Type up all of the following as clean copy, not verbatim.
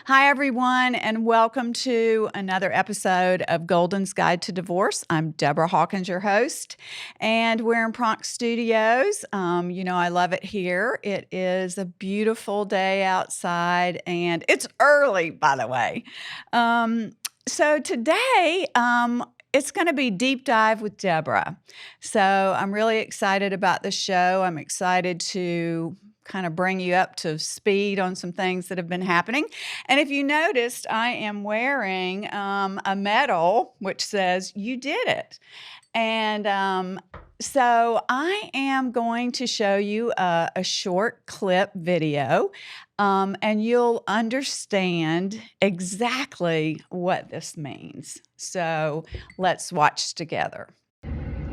Hi, everyone, and welcome to another episode of Golden's Guide to Divorce. I'm Deborah Hawkins, your host, and we're in Bronx Studios. I love it here. It is a beautiful day outside, and it's early, by the way. So today, it's going to be Deep Dive with Deborah. So I'm really excited about the show. I'm excited to kind of bring you up to speed on some things that have been happening. And if you noticed, I am wearing a medal which says, "You did it." And so I am going to show you a short clip video, and you'll understand exactly what this means. So let's watch together.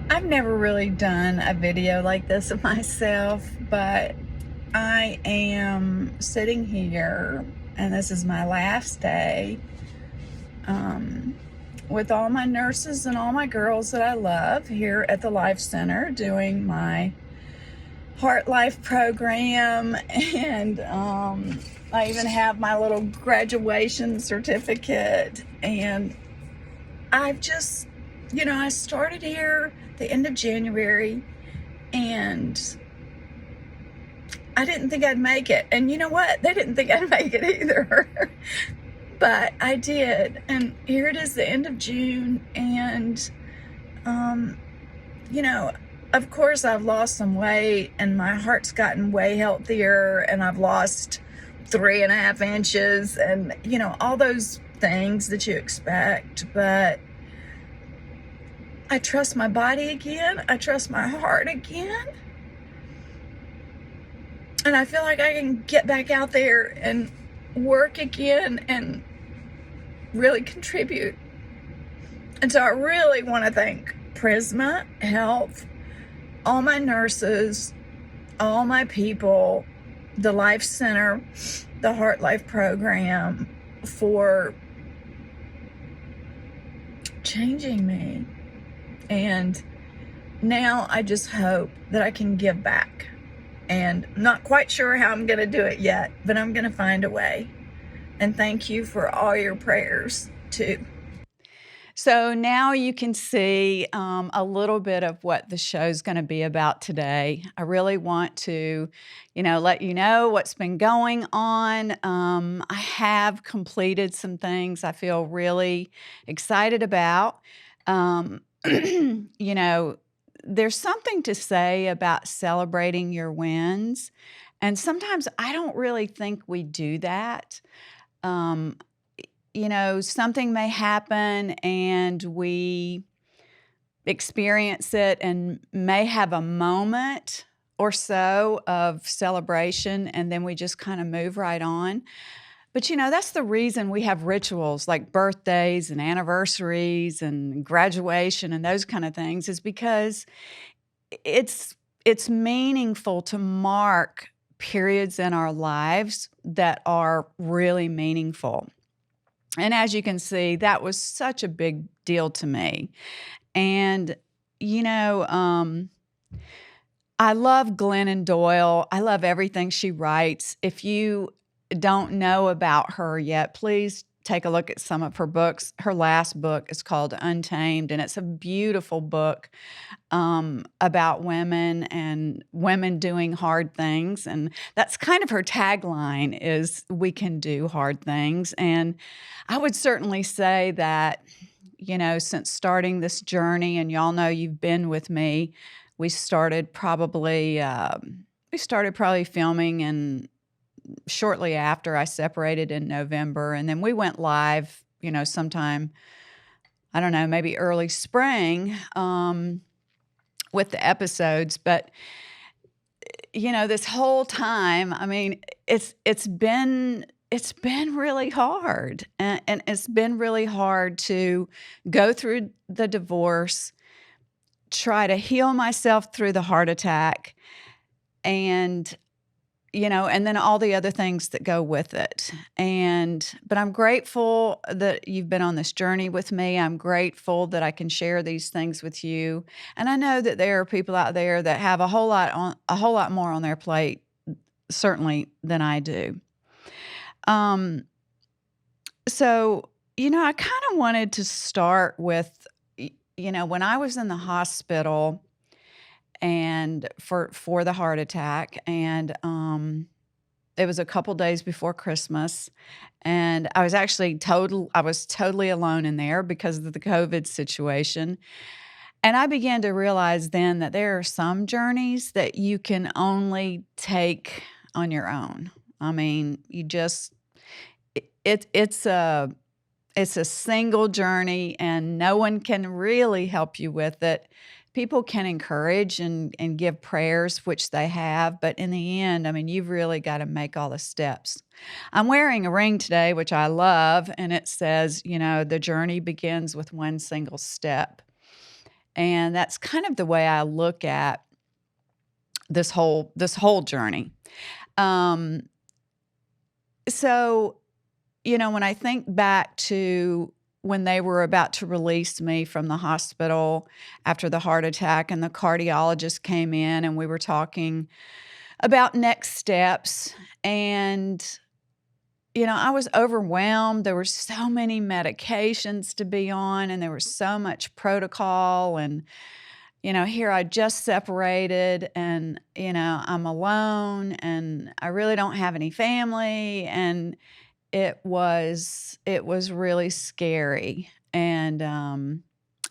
I've never really done a video like this of myself, but I am sitting here, and this is my last day with all my nurses and all my girls that I love here at the Life Center doing my Heart Life program, and I even have my little graduation certificate. And I've just, I started here the end of January, and I didn't think I'd make it. And you know what? They didn't think I'd make it either. But I did. And here it is, the end of June. And, of course I've lost some weight, and my heart's gotten way healthier, and I've lost 3.5 inches, and, all those things that you expect. But I trust my body again. I trust my heart again. And I feel like I can get back out there and work again and really contribute. And so I really want to thank Prisma Health, all my nurses, all my people, the Life Center, the Heart Life program, for changing me. And now I just hope that I can give back. And I'm not quite sure how I'm going to do it yet, but I'm going to find a way. And thank you for all your prayers, too. So now you can see a little bit of what the show's going to be about today. I really want to, let you know what's been going on. I have completed some things I feel really excited about. There's something to say about celebrating your wins. And sometimes I don't really think we do that. Something may happen and we experience it and may have a moment or so of celebration, and then we just kind of move right on. But, that's the reason we have rituals like birthdays and anniversaries and graduation and those kind of things, is because it's meaningful to mark periods in our lives that are really meaningful. And as you can see, that was such a big deal to me. And, I love Glennon Doyle. I love everything she writes. If you don't know about her yet, please take a look at some of her books. Her last book is called Untamed, and it's a beautiful book about women and women doing hard things. And that's kind of her tagline, is "We can do hard things." And I would certainly say that, since starting this journey, and y'all know you've been with me, we started probably filming, and shortly after I separated in November, and then we went live, sometime, I don't know, maybe early spring, with the episodes. But this whole time, I mean, it's been really hard, and it's been really hard to go through the divorce, try to heal myself through the heart attack, and and then all the other things that go with it. But I'm grateful that you've been on this journey with me. I'm grateful that I can share these things with you. And I know that there are people out there that have a whole lot more on their plate, certainly, than I do. So, I kind of wanted to start with, when I was in the hospital and for the heart attack, and it was a couple days before Christmas, and I was totally alone in there because of the COVID situation. And I began to realize then that there are some journeys that you can only take on your own. I mean, you just it's a single journey and no one can really help you with it. People can encourage and give prayers, which they have, but in the end, I mean, you've really got to make all the steps. I'm wearing a ring today, which I love, and it says, the journey begins with one single step. And that's kind of the way I look at this whole journey. Um, so when I think back to when they were about to release me from the hospital after the heart attack, and the cardiologist came in and we were talking about next steps. And, I was overwhelmed. There were so many medications to be on, and there was so much protocol. And, here I just separated, and, I'm alone, and I really don't have any family. And it was really scary, and,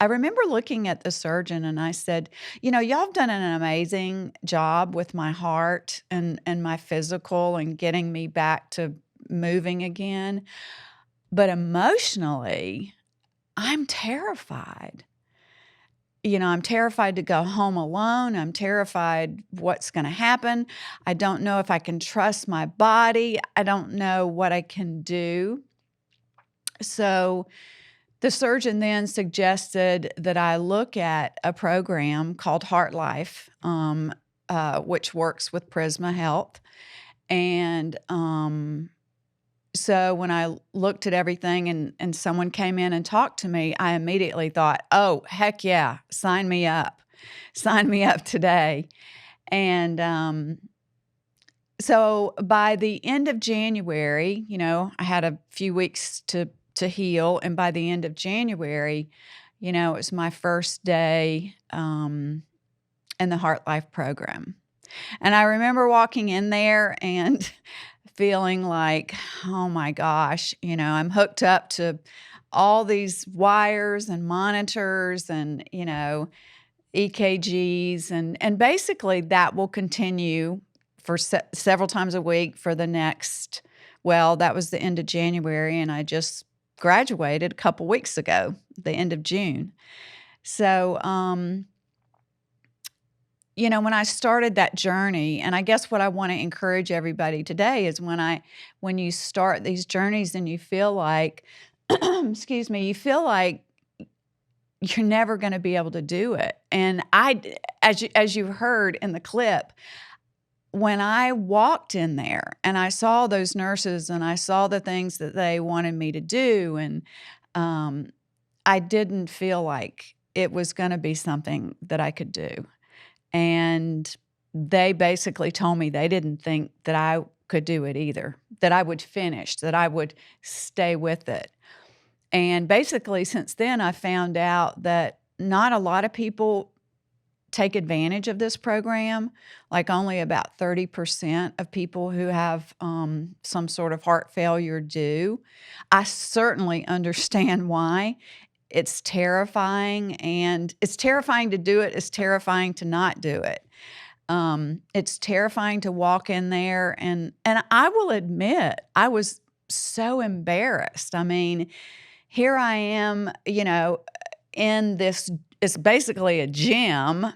I remember looking at the surgeon and I said, "Y'all have done an amazing job with my heart and my physical and getting me back to moving again, but emotionally, I'm terrified." I'm terrified to go home alone. I'm terrified what's going to happen. I don't know if I can trust my body. I don't know what I can do. So the surgeon then suggested that I look at a program called Heart Life, which works with Prisma Health. And so when I looked at everything and someone came in and talked to me, I immediately thought, "Oh, heck yeah, sign me up. Sign me up today." And so by the end of January, I had a few weeks to heal, and by the end of January, it was my first day in the Heart Life program. And I remember walking in there and feeling like, oh my gosh, I'm hooked up to all these wires and monitors and, EKGs. And basically that will continue for several times a week for the next, well, that was the end of January. And I just graduated a couple weeks ago, the end of June. So, when I started that journey, and I guess what I want to encourage everybody today is when you start these journeys and you feel like, excuse me, you feel like you're never going to be able to do it. And as you heard in the clip, when I walked in there and I saw those nurses and I saw the things that they wanted me to do, and I didn't feel like it was going to be something that I could do. And they basically told me they didn't think that I could do it either, that I would finish, that I would stay with it. And basically, since then, I found out that not a lot of people take advantage of this program. Like only about 30% of people who have some sort of heart failure do. I certainly understand why. It's terrifying, and it's terrifying to do it. It's terrifying to not do it. It's terrifying to walk in there, and I will admit, I was so embarrassed. I mean, here I am, in this, it's basically a gym,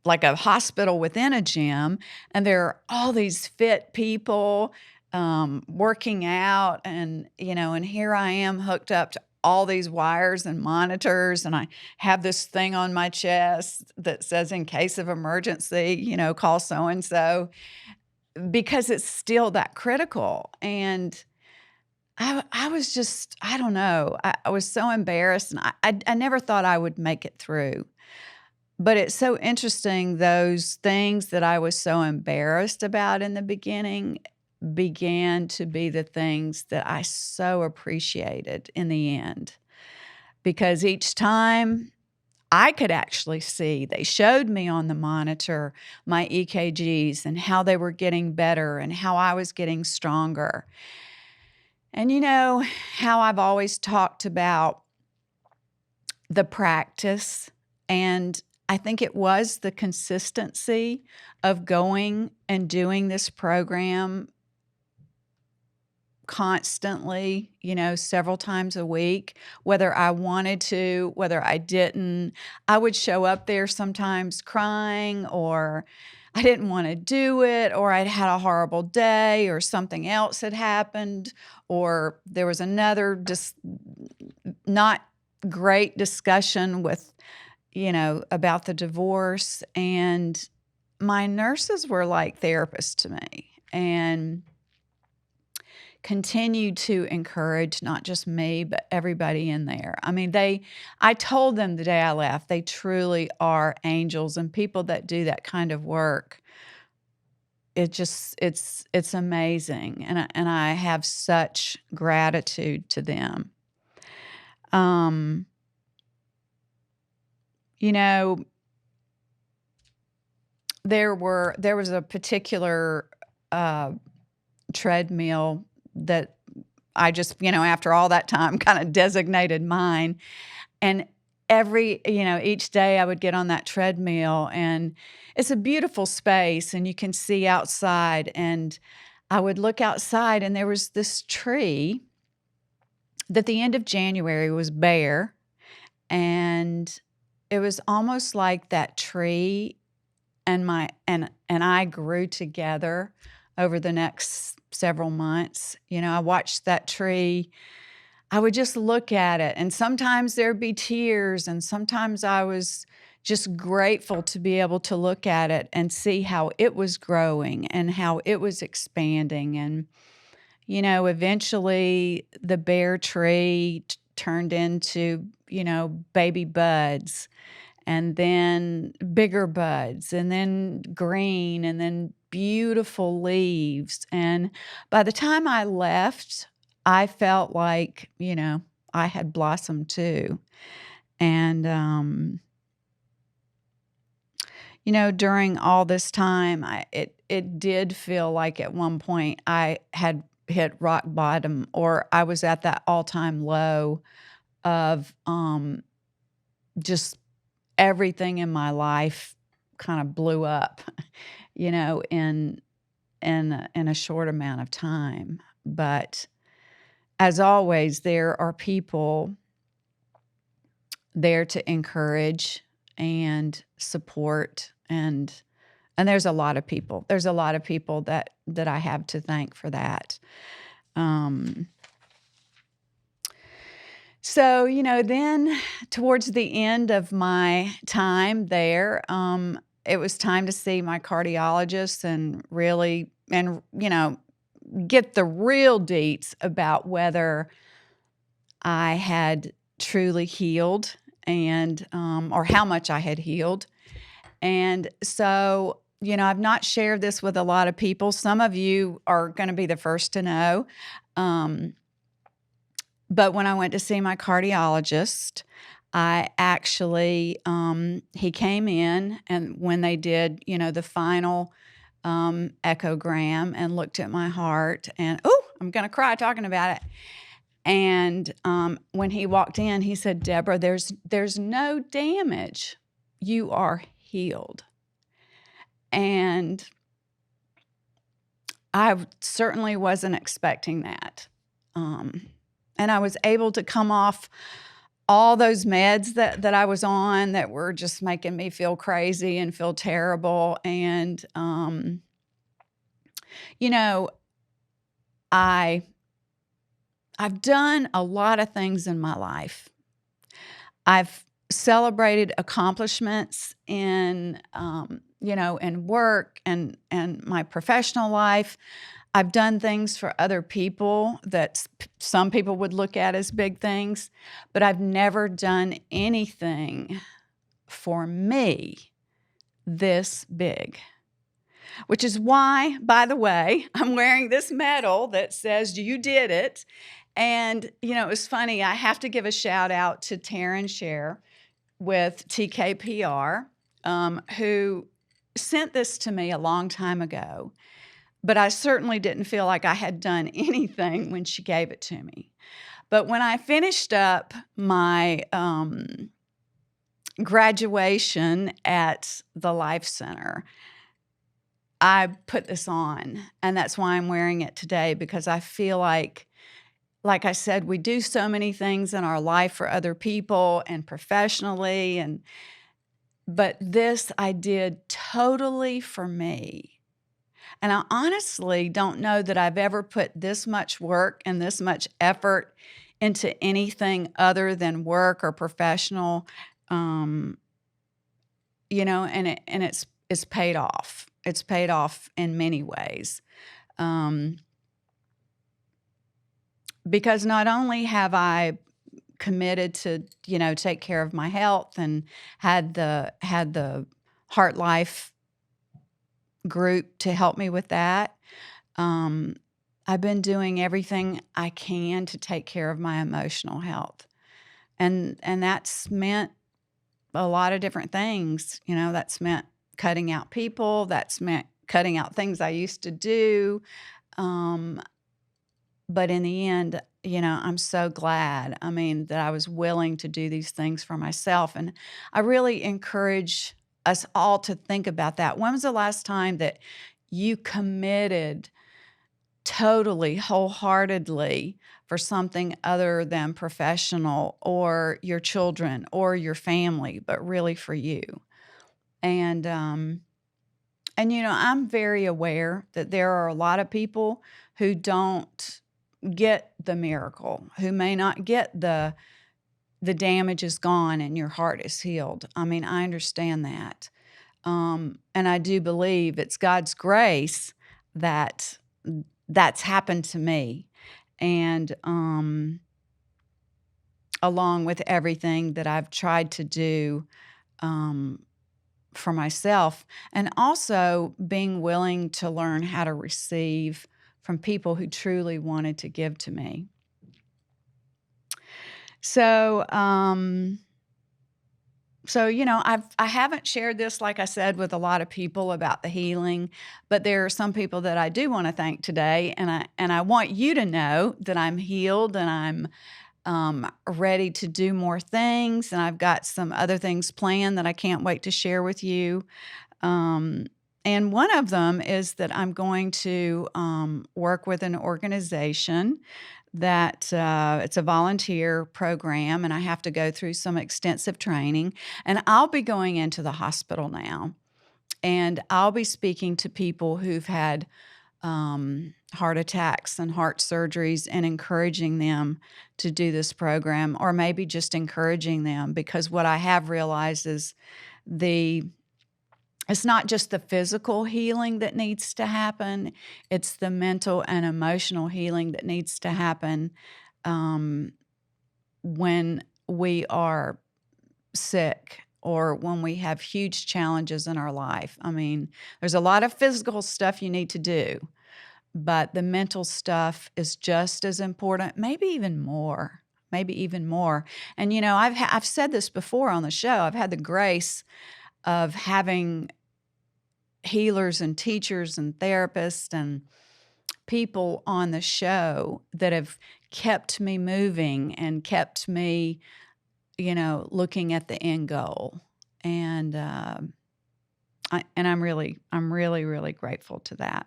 like a hospital within a gym, and there are all these fit people working out, and and here I am hooked up to all these wires and monitors, and I have this thing on my chest that says, "In case of emergency, call so and so," because it's still that critical. And I was just, I don't know, I was so embarrassed, and I never thought I would make it through. But it's so interesting, those things that I was so embarrassed about in the beginning, began to be the things that I so appreciated in the end. Because each time I could actually see, they showed me on the monitor my EKGs and how they were getting better and how I was getting stronger. And you know how I've always talked about the practice, and I think it was the consistency of going and doing this program constantly, several times a week, whether I wanted to, whether I didn't. I would show up there sometimes crying, or I didn't want to do it, or I'd had a horrible day, or something else had happened, or there was another not great discussion with, about the divorce. And my nurses were like therapists to me, and continued to encourage not just me, but everybody in there. I mean, I told them the day I left, they truly are angels, and people that do that kind of work. It's amazing. And I have such gratitude to them. There was a particular treadmill that I just, after all that time, kind of designated mine. And each day I would get on that treadmill, and it's a beautiful space, and you can see outside. And I would look outside, and there was this tree that the end of January was bare, and it was almost like that tree and I grew together over the next several months. I watched that tree. I would just look at it, and sometimes there'd be tears, and sometimes I was just grateful to be able to look at it and see how it was growing and how it was expanding. And, eventually the bare tree turned into, baby buds, and then bigger buds, and then green, and then beautiful leaves. And by the time I left, I felt like, I had blossomed too. And, during all this time, it did feel like at one point I had hit rock bottom, or I was at that all-time low of just everything in my life kind of blew up, in a short amount of time. But as always, there are people there to encourage and support, and there's a lot of people. There's a lot of people that I have to thank for that. So, then towards the end of my time there, it was time to see my cardiologist and really, get the real deets about whether I had truly healed, and or how much I had healed. And so, I've not shared this with a lot of people. Some of you are going to be the first to know. But when I went to see my cardiologist, I actually, he came in, and when they did, the final echogram, and looked at my heart, and I'm going to cry talking about it. And when he walked in, he said, "Deborah, there's no damage. You are healed." And I certainly wasn't expecting that. And I was able to come off all those meds that I was on that were just making me feel crazy and feel terrible. And, I've done a lot of things in my life. I've celebrated accomplishments in, in work and my professional life. I've done things for other people that some people would look at as big things, but I've never done anything for me this big. which is why, by the way, I'm wearing this medal that says you did it. And, it was funny. I have to give a shout out to Taryn Share with TKPR, who sent this to me a long time ago. But I certainly didn't feel like I had done anything when she gave it to me. But when I finished up my graduation at the Life Center, I put this on, and that's why I'm wearing it today, because I feel like I said, we do so many things in our life for other people and professionally, but this I did totally for me. And I honestly don't know that I've ever put this much work and this much effort into anything other than work or professional, and it's paid off. It's paid off in many ways. Because not only have I committed to, take care of my health and had the Heart Life group to help me with that, I've been doing everything I can to take care of my emotional health. And that's meant a lot of different things. That's meant cutting out people. That's meant cutting out things I used to do. But in the end, I'm so glad, that I was willing to do these things for myself. And I really encourage us all to think about that. When was the last time that you committed totally, wholeheartedly for something other than professional or your children or your family, but really for you? And I'm very aware that there are a lot of people who don't get the miracle, who may not get the damage is gone and your heart is healed. I understand that. And I do believe it's God's grace that that's happened to me. And along with everything that I've tried to do for myself, and also being willing to learn how to receive from people who truly wanted to give to me. So, I haven't shared this, like I said, with a lot of people about the healing, but there are some people that I do want to thank today, and I want you to know that I'm healed and I'm ready to do more things, and I've got some other things planned that I can't wait to share with you. And one of them is that I'm going to work with an organization that it's a volunteer program, and I have to go through some extensive training. And I'll be going into the hospital now, and I'll be speaking to people who've had heart attacks and heart surgeries and encouraging them to do this program, or maybe just encouraging them, because what I have realized is it's not just the physical healing that needs to happen, it's the mental and emotional healing that needs to happen when we are sick or when we have huge challenges in our life. There's a lot of physical stuff you need to do, but the mental stuff is just as important, maybe even more. And, I've said this before on the show. I've had the grace of having healers and teachers and therapists and people on the show that have kept me moving and kept me, looking at the end goal. And I'm really, really grateful to that.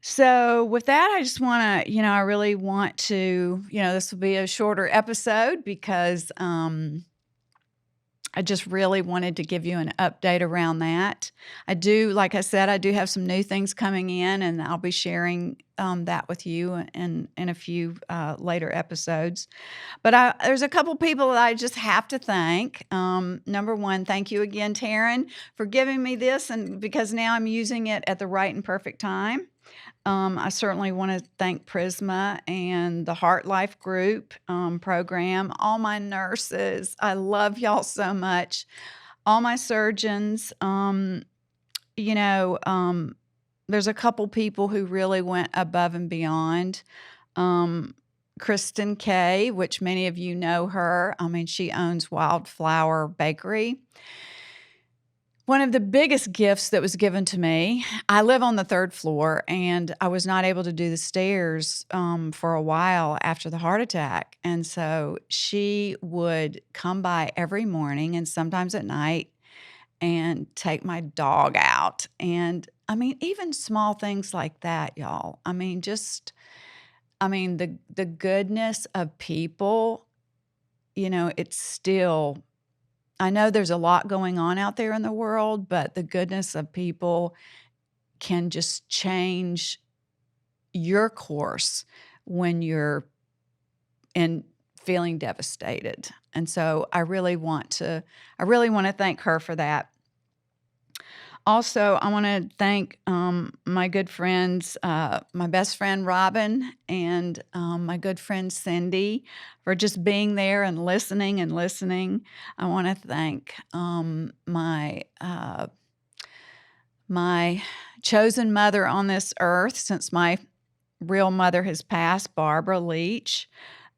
So with that, I just want to, I really want to, this will be a shorter episode because I just really wanted to give you an update around that. Like I said, I do have some new things coming in, and I'll be sharing that with you in a few later episodes. But there's a couple people that I just have to thank. Number one, thank you again, Taryn, for giving me this, and because now I'm using it at the right and perfect time. I certainly want to thank Prisma and the Heart Life Group program, all my nurses. I love y'all so much. All my surgeons, you know, there's a couple people who really went above and beyond. Um, Kristen Kay, which many of you know her. I mean, she owns Wildflower Bakery. One of the biggest gifts that was given to me, I live on the third floor, and I was not able to do the stairs for a while after the heart attack. And so she would come by every morning and sometimes at night and take my dog out. And I mean, even small things like that, y'all. I mean, the goodness of people, it's still, I know there's a lot going on out there in the world, but the goodness of people can just change your course when you're in feeling devastated. And so I really want to thank her for that. Also, I want to thank my good friends, my best friend Robin, and my good friend Cindy, for just being there and listening and listening. I want to thank my chosen mother on this earth, since my real mother has passed, Barbara Leach.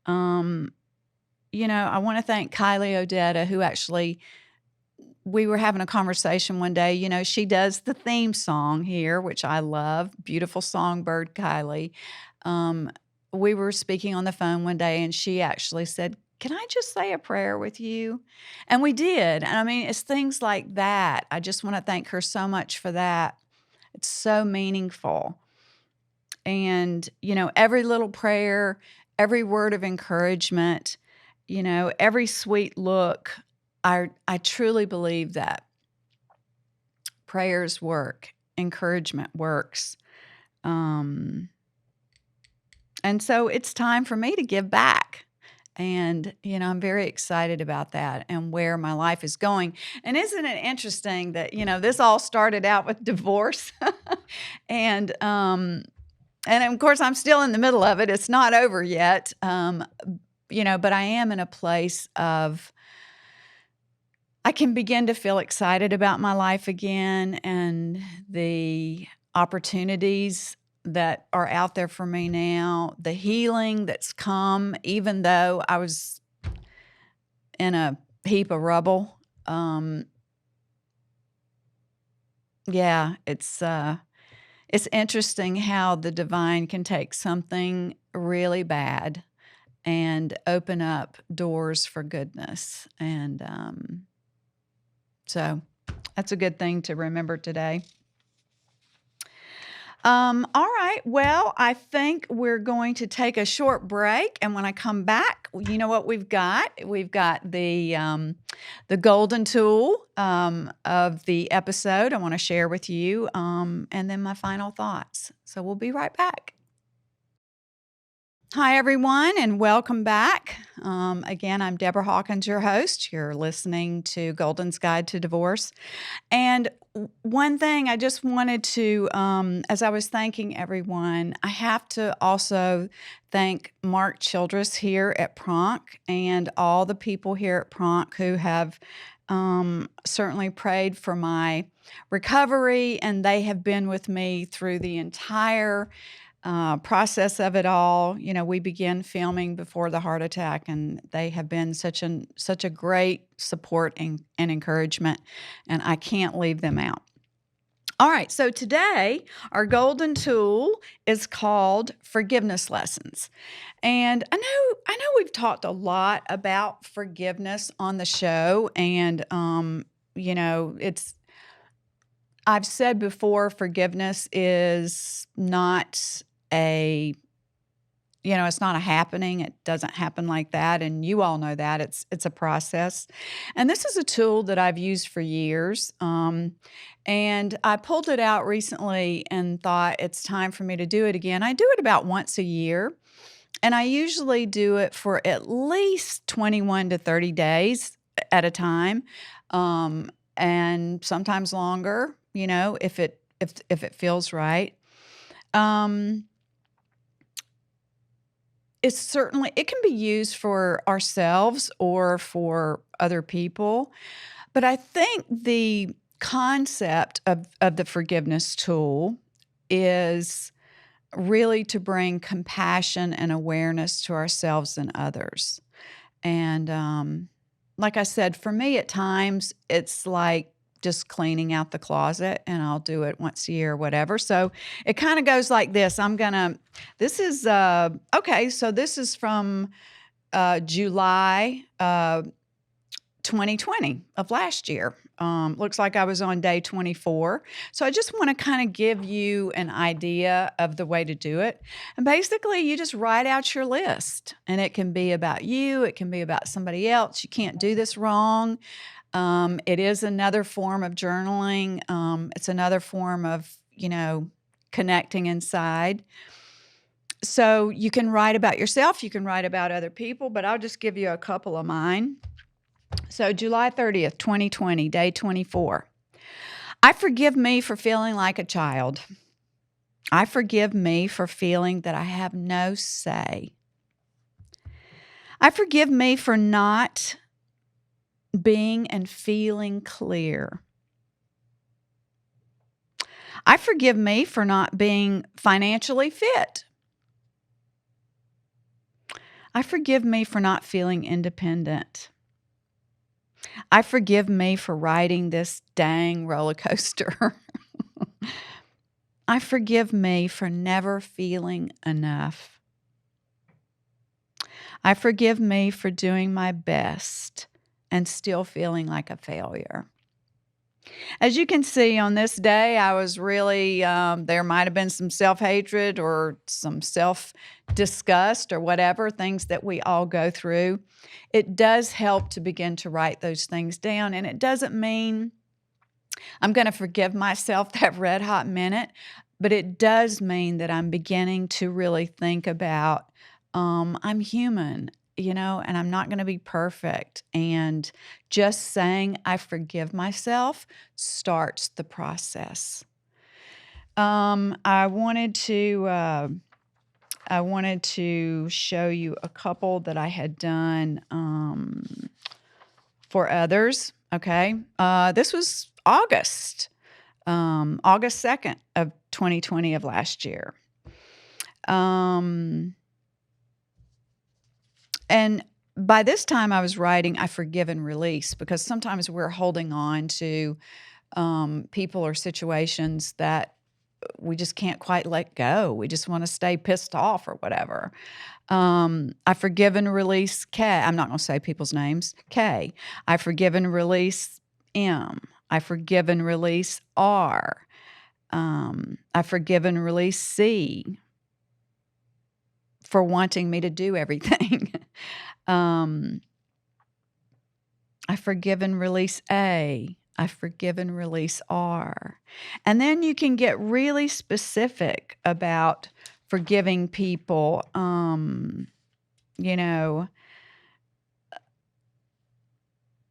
I want to thank Kylie Odetta, who actually, we were having a conversation one day. She does the theme song here, which I love. Beautiful songbird, Kylie. We were speaking on the phone one day, and she actually said, "Can I just say a prayer with you?" And we did. And I mean, it's things like that. I just want to thank her so much for that. It's so meaningful. And, every little prayer, every word of encouragement, every sweet look, I truly believe that prayers work, encouragement works. And so it's time for me to give back. And, I'm very excited about that and where my life is going. And isn't it interesting that, this all started out with divorce? And of course, I'm still in the middle of it. It's not over yet. But I am in a place of, I can begin to feel excited about my life again and the opportunities that are out there for me now, the healing that's come, even though I was in a heap of rubble. It's interesting how the divine can take something really bad and open up doors for goodness. And so that's a good thing to remember today. All right. Well, I think we're going to take a short break, and when I come back, you know what we've got? We've got the golden tool of the episode I want to share with you, and then my final thoughts. So we'll be right back. Hi, everyone, and welcome back. Again, I'm Deborah Hawkins, your host. You're listening to Golden's Guide to Divorce. And one thing I just wanted to, as I was thanking everyone, I have to also thank Mark Childress here at Pronk and all the people here at Pronk who have certainly prayed for my recovery, and they have been with me through the entire process of it all. We began filming before the heart attack, and they have been such a great support and encouragement, and I can't leave them out. All right, so today our golden tool is called forgiveness lessons. And I know we've talked a lot about forgiveness on the show, and I've said before, forgiveness is not it's not a happening. It doesn't happen like that. And you all know that it's a process. And this is a tool that I've used for years. And I pulled it out recently and thought it's time for me to do it again. I do it about once a year. And I usually do it for at least 21 to 30 days at a time. And sometimes longer, if it feels right. It can be used for ourselves or for other people. But I think the concept of the forgiveness tool is really to bring compassion and awareness to ourselves and others. And like I said, for me at times, it's like just cleaning out the closet, and I'll do it once a year or whatever. So it kind of goes like this. This is, okay, so this is from July 2020 of last year. Looks like I was on day 24. So I just want to kind of give you an idea of the way to do it. And basically, you just write out your list. And it can be about you, it can be about somebody else. You can't do this wrong. It is another form of journaling. It's another form of, connecting inside. So you can write about yourself, you can write about other people, but I'll just give you a couple of mine. So July 30th, 2020, day 24. I forgive me for feeling like a child. I forgive me for feeling that I have no say. I forgive me for not being and feeling clear. I forgive me for not being financially fit. I forgive me for not feeling independent. I forgive me for riding this dang roller coaster. I forgive me for never feeling enough. I forgive me for doing my best and still feeling like a failure. As you can see on this day, I was really, there might have been some self-hatred or some self-disgust or whatever, things that we all go through. It does help to begin to write those things down. And it doesn't mean I'm going to forgive myself that red hot minute, but it does mean that I'm beginning to really think about, I'm human, and I'm not going to be perfect. And just saying I forgive myself starts the process. I wanted to show you a couple that I had done for others. Okay, this was August 2nd of 2020 of last year. And by this time I was writing, I forgive and release, because sometimes we're holding on to people or situations that we just can't quite let go. We just want to stay pissed off or whatever. I forgive and release K. I'm not going to say people's names. K. I forgive and release M. I forgive and release R. I forgive and release C for wanting me to do everything. I forgive and release A. I forgive and release R. And then you can get really specific about forgiving people.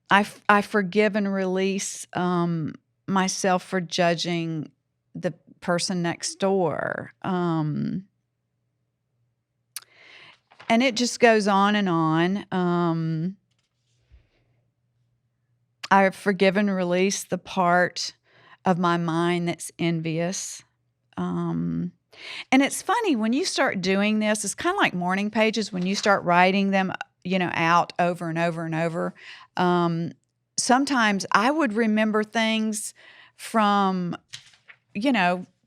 I forgive and release myself for judging the person next door. And it just goes on and on. I forgive and release the part of my mind that's envious. And it's funny, when you start doing this, it's kind of like morning pages. When you start writing them, out over and over and over, sometimes I would remember things from,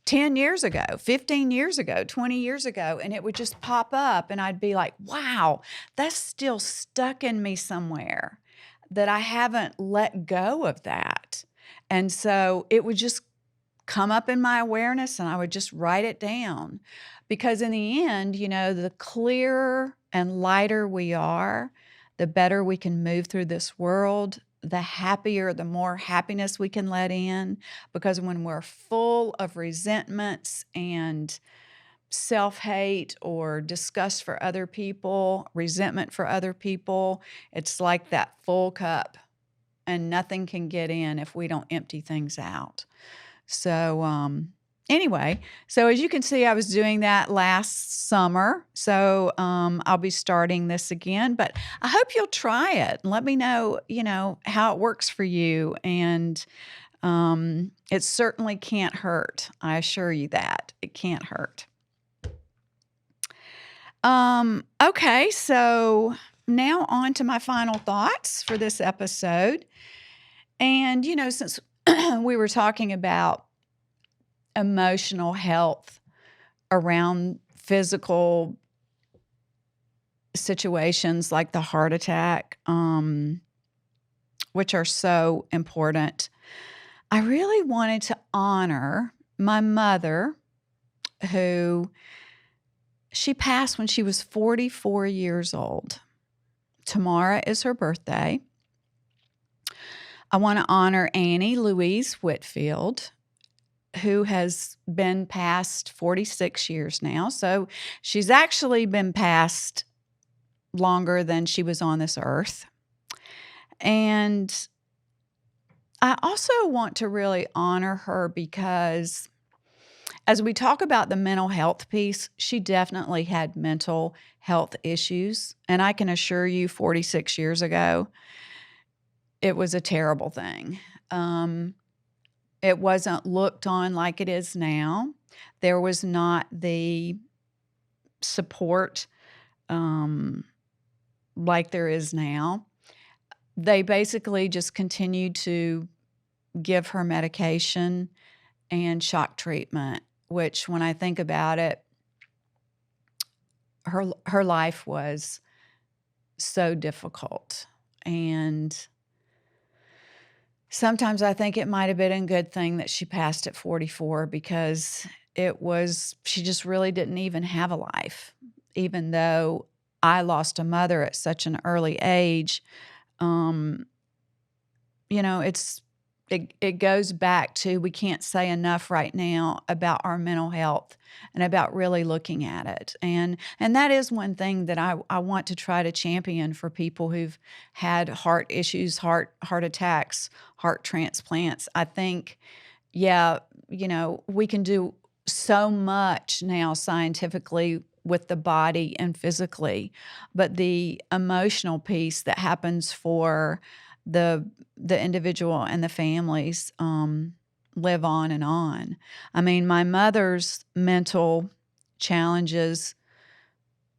10 years ago, 15 years ago, 20 years ago, and it would just pop up, and I'd be like, wow, that's still stuck in me somewhere, that I haven't let go of that. And so it would just come up in my awareness, and I would just write it down. Because in the end, the clearer and lighter we are, the better we can move through this world, the happier, the more happiness we can let in. Because when we're full of resentments and self-hate or disgust for other people, resentment for other people, it's like that full cup, and nothing can get in if we don't empty things out. So anyway, so as you can see, I was doing that last summer. So I'll be starting this again, but I hope you'll try it and let me know, how it works for you. And It certainly can't hurt. I assure you that. It can't hurt. Okay, so now on to my final thoughts for this episode. And, since we were talking about emotional health around physical situations like the heart attack, which are so important, I really wanted to honor my mother, who she passed when she was 44 years old. Tomorrow is her birthday. I want to honor Annie Louise Whitfield, who has been past 46 years now. So she's actually been past longer than she was on this earth. And I also want to really honor her because as we talk about the mental health piece, she definitely had mental health issues. And I can assure you 46 years ago, it was a terrible thing. It wasn't looked on like it is now. There was not the support like there is now. They basically just continued to give her medication and shock treatment, which when I think about it, her life was so difficult. And sometimes I think it might have been a good thing that she passed at 44 because she just really didn't even have a life. Even though I lost a mother at such an early age, it goes back to, we can't say enough right now about our mental health and about really looking at it. And that is one thing that I want to try to champion for people who've had heart issues, heart attacks, heart transplants. I think, we can do so much now scientifically with the body and physically, but the emotional piece that happens for the individual and the families live on and on. I mean, my mother's mental challenges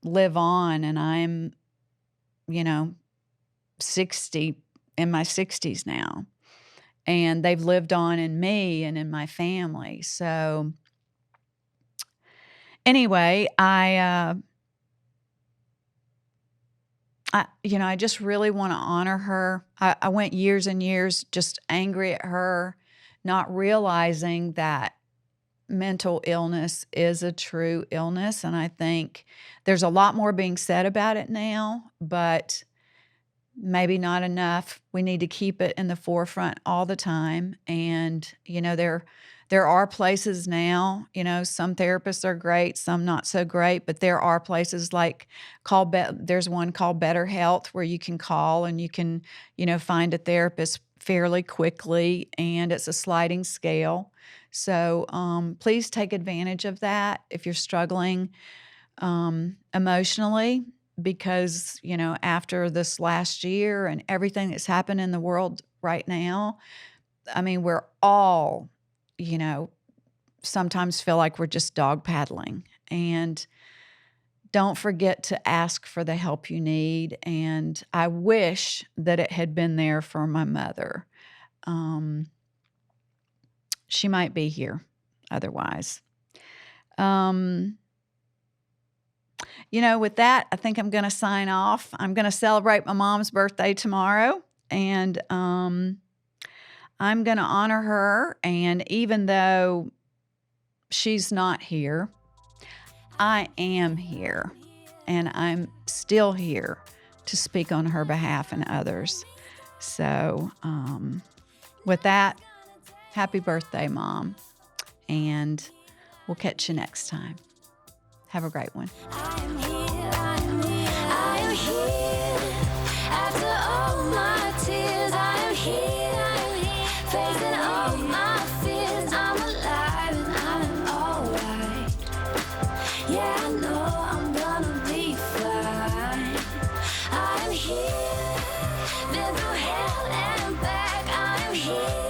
live on, and I'm, 60, in my 60s now, and they've lived on in me and in my family. So anyway, I just really want to honor her. I went years and years just angry at her, not realizing that mental illness is a true illness. And I think there's a lot more being said about it now, but maybe not enough. We need to keep it in the forefront all the time. And, there are places now, some therapists are great, some not so great, but there are places like there's one called Better Health where you can call and you can, find a therapist fairly quickly, and it's a sliding scale. So please take advantage of that if you're struggling emotionally, because, after this last year and everything that's happened in the world right now, I mean, we're all, sometimes feel like we're just dog paddling. And don't forget to ask for the help you need. And I wish that it had been there for my mother. She might be here otherwise. With that, I think I'm going to sign off. I'm going to celebrate my mom's birthday tomorrow, and I'm going to honor her. And even though she's not here, I am here, and I'm still here to speak on her behalf and others. So with that, happy birthday, Mom, and we'll catch you next time. Have a great one. I am here. After all my tears, I am here. Facing all my fears, I'm alive and I'm alright. Yeah, I know I'm gonna be fine. I am here. Been through hell and back, I am here.